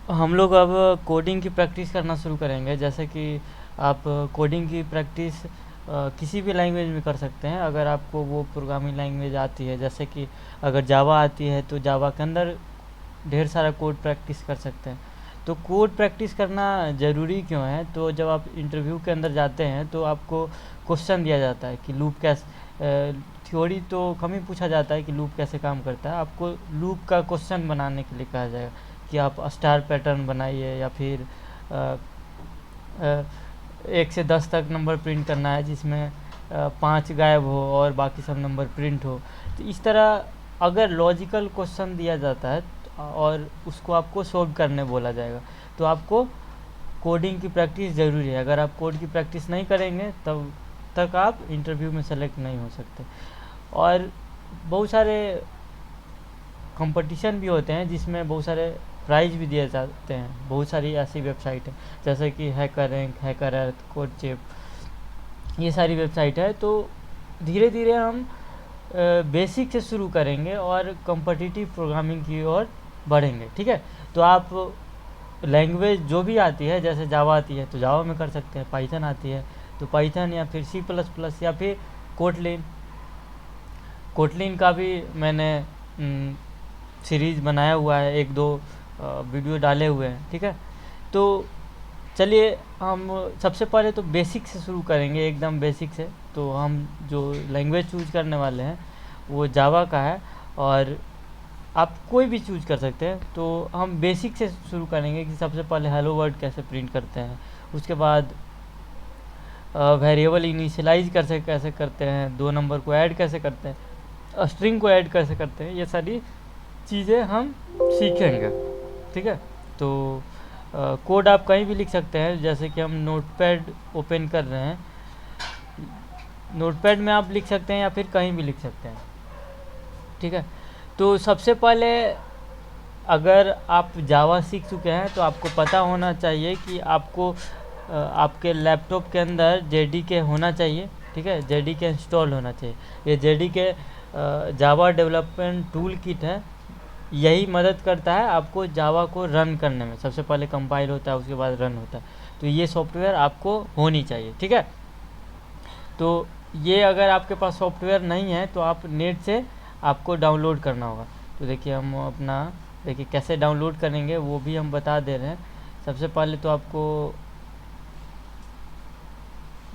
हम लोग अब कोडिंग की प्रैक्टिस करना शुरू करेंगे। जैसे कि आप कोडिंग की प्रैक्टिस किसी भी लैंग्वेज में कर सकते हैं, अगर आपको वो प्रोग्रामिंग लैंग्वेज आती है। जैसे कि अगर जावा आती है तो जावा के अंदर ढेर सारा कोड प्रैक्टिस कर सकते हैं। तो कोड प्रैक्टिस करना ज़रूरी क्यों है? तो जब आप इंटरव्यू के अंदर जाते हैं तो आपको क्वेश्चन दिया जाता है कि लूप कैसे, थ्योरी तो कम ही पूछा जाता है कि लूप कैसे काम करता है। आपको लूप का क्वेश्चन बनाने के लिए कहा जाएगा कि आप स्टार पैटर्न बनाइए, या फिर अ, अ, 1 से 10 तक नंबर प्रिंट करना है, जिसमें 5 गायब हो और बाकी सब नंबर प्रिंट हो। तो इस तरह अगर लॉजिकल क्वेश्चन दिया जाता है और उसको आपको सोल्व करने बोला जाएगा, तो आपको कोडिंग की प्रैक्टिस ज़रूरी है। अगर आप कोड की प्रैक्टिस नहीं करेंगे तब तक आप इंटरव्यू में सेलेक्ट नहीं हो सकते। और बहुत सारे कंपटीशन भी होते हैं जिसमें बहुत सारे प्राइज़ भी दिए जाते हैं। बहुत सारी ऐसी वेबसाइट है जैसे कि हैकर रैंक, हैकर अर्थ, कोडचेप, ये सारी वेबसाइट है। तो धीरे धीरे हम बेसिक से शुरू करेंगे और कॉम्पिटिटिव प्रोग्रामिंग की ओर बढ़ेंगे। ठीक है, तो आप लैंग्वेज जो भी आती है, जैसे जावा आती है तो जावा में कर सकते हैं, पाइथन आती है तो पाइथन, या फिर सी प्लस प्लस, या फिर कोटलिन। कोटलिन का भी मैंने सीरीज़ बनाया हुआ है, एक दो वीडियो डाले हुए हैं। ठीक है, तो चलिए हम सबसे पहले तो बेसिक से शुरू करेंगे, एकदम बेसिक से। तो हम जो लैंग्वेज चूज करने वाले हैं वो जावा का है, और आप कोई भी चूज कर सकते हैं। तो हम बेसिक से शुरू करेंगे कि सबसे पहले हेलो वर्ड कैसे प्रिंट करते हैं, उसके बाद वेरिएबल इनिशियलाइज कैसे करते हैं, 2 नंबर को ऐड कैसे करते हैं, स्ट्रिंग को ऐड कैसे करते हैं, ये सारी चीज़ें हम सीखेंगे। ठीक है, तो कोड आप कहीं भी लिख सकते हैं। जैसे कि हम नोटपैड ओपन कर रहे हैं, नोटपैड में आप लिख सकते हैं या फिर कहीं भी लिख सकते हैं। ठीक है, तो सबसे पहले अगर आप जावा सीख चुके हैं तो आपको पता होना चाहिए कि आपको आपके लैपटॉप के अंदर जेडीके होना चाहिए। ठीक है, जेडीके इंस्टॉल होना चाहिए। ये JDK Java development tool kit है, यही मदद करता है आपको जावा को रन करने में। सबसे पहले कंपाइल होता है, उसके बाद रन होता है। तो ये सॉफ्टवेयर आपको होनी चाहिए। ठीक है, तो ये अगर आपके पास सॉफ्टवेयर नहीं है तो आप नेट से आपको डाउनलोड करना होगा। तो देखिए हम अपना, देखिए कैसे डाउनलोड करेंगे वो भी हम बता दे रहे हैं। सबसे पहले तो आपको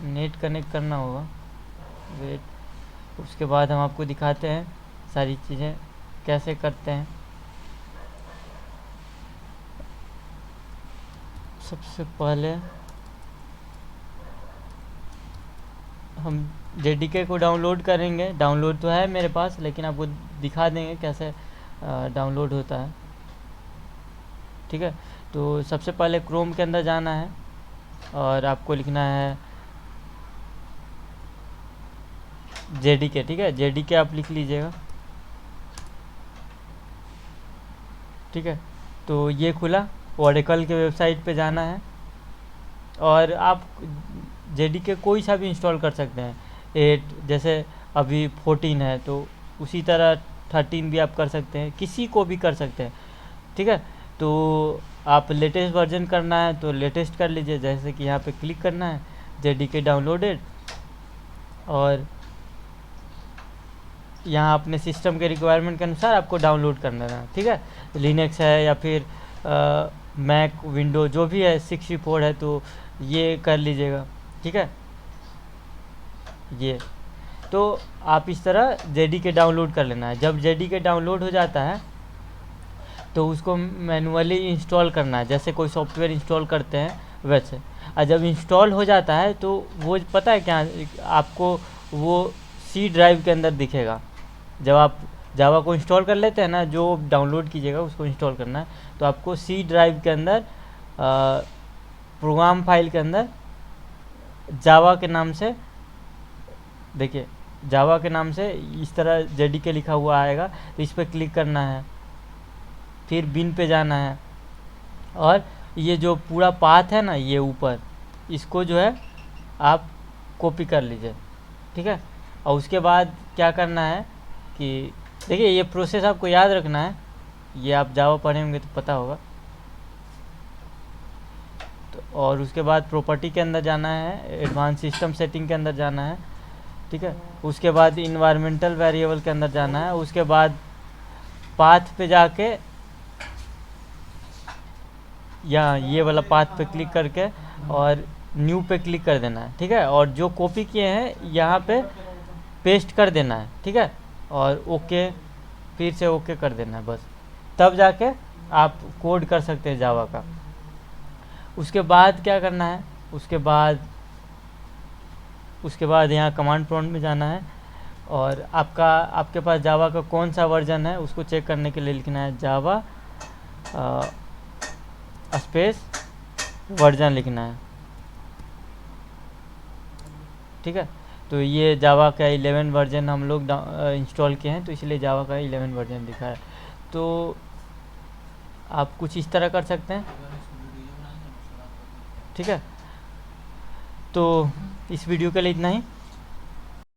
नेट कनेक्ट करना होगा, वेट। उसके बाद हम आपको दिखाते हैं सारी चीज़ें कैसे करते हैं। सबसे पहले हम जेडीके को डाउनलोड करेंगे। डाउनलोड तो है मेरे पास, लेकिन आपको दिखा देंगे कैसे डाउनलोड होता है। ठीक है, तो सबसे पहले क्रोम के अंदर जाना है और आपको लिखना है जेडीके। ठीक है, जेडीके आप लिख लीजिएगा। ठीक है, तो ये खुला, ओरेकल के वेबसाइट पे जाना है और आप जेडीके कोई सा भी इंस्टॉल कर सकते हैं। 8 जैसे अभी 14 है तो उसी तरह 13 भी आप कर सकते हैं, किसी को भी कर सकते हैं। ठीक है, तो आप लेटेस्ट वर्जन करना है तो लेटेस्ट कर लीजिए। जैसे कि यहाँ पे क्लिक करना है, जेडीके डाउनलोडेड, और यहाँ अपने सिस्टम के रिक्वायरमेंट के अनुसार आपको डाउनलोड करना है। ठीक है, लिनक्स है या फिर मैक, विंडो, जो भी है, 64 है तो ये कर लीजिएगा। ठीक है, ये तो आप इस तरह जेडीके डाउनलोड कर लेना है। जब जेडीके डाउनलोड हो जाता है तो उसको मैनुअली इंस्टॉल करना है, जैसे कोई सॉफ्टवेयर इंस्टॉल करते हैं वैसे। और जब इंस्टॉल हो जाता है तो वो पता है क्या, आपको वो सी ड्राइव के अंदर दिखेगा। जब आप जावा को इंस्टॉल कर लेते हैं ना, जो डाउनलोड कीजिएगा उसको इंस्टॉल करना है तो आपको सी ड्राइव के अंदर प्रोग्राम फाइल के अंदर जावा के नाम से, देखिए जावा के नाम से इस तरह जेडीके लिखा हुआ आएगा। तो इस पर क्लिक करना है, फिर बिन पे जाना है, और ये जो पूरा पाथ है ना ये ऊपर, इसको जो है आप कॉपी कर लीजिए। ठीक है, और उसके बाद क्या करना है कि देखिए ये प्रोसेस आपको याद रखना है, ये आप जावा पढ़े होंगे तो पता होगा। और उसके बाद प्रॉपर्टी के अंदर जाना है, एडवांस सिस्टम सेटिंग के अंदर जाना है, ठीक है। उसके बाद इन्वायरमेंटल वेरिएबल के अंदर जाना है। उसके बाद पाथ पे जाके यहाँ ये वाला पाथ पे क्लिक करके और न्यू पे क्लिक कर देना है, ठीक है। और जो कॉपी किए हैं यहाँ पे पेस्ट कर देना है, ठीक है। और ओके, फिर से ओके कर देना है बस, तब जाके आप कोड कर सकते हैं जावा का। उसके बाद क्या करना है, उसके बाद यहाँ कमांड प्रॉम्प्ट में जाना है और आपके पास जावा का कौन सा वर्जन है उसको चेक करने के लिए लिखना है जावा स्पेस वर्जन लिखना है, ठीक है। तो ये जावा का 11 वर्जन हम लोग इंस्टॉल किए हैं, तो इसलिए जावा का 11 वर्जन दिखा है। तो आप कुछ इस तरह कर सकते हैं, ठीक है। तो इस वीडियो के लिए इतना ही।